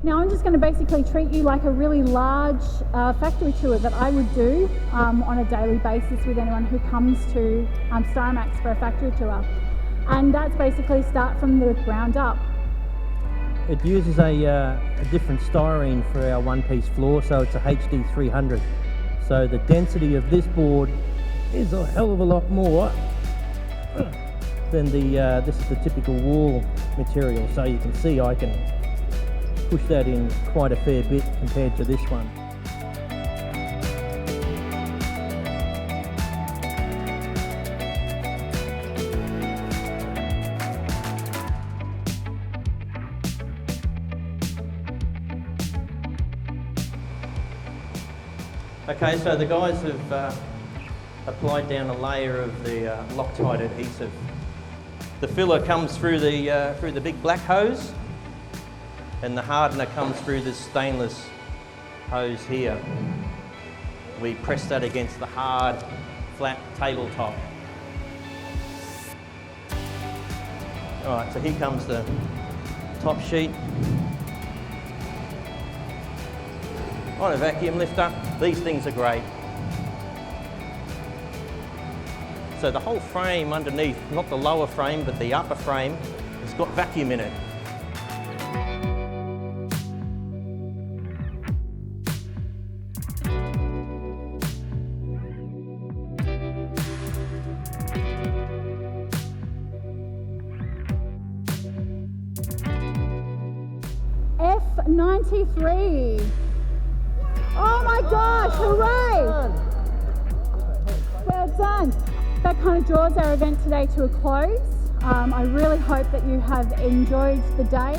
Now I'm just going to basically treat you like a really large factory tour that I would do on a daily basis with anyone who comes to Styromax for a factory tour. And that's basically start from the ground up. It uses a different styrene for our one-piece floor, so it's a HD 300. So the density of this board is a hell of a lot more than this is the typical wall material. So you can see I can push that in quite a fair bit compared to this one. Okay, so the guys have applied down a layer of the Loctite adhesive. The filler comes through the big black hose, and the hardener comes through this stainless hose here. We press that against the hard, flat tabletop. All right, so here comes the top sheet. On a vacuum lifter, these things are great. So the whole frame underneath, not the lower frame, but the upper frame, has got vacuum in it. F93. Oh my gosh, hooray! Well done. That kind of draws our event today to a close. I really hope that you have enjoyed the day.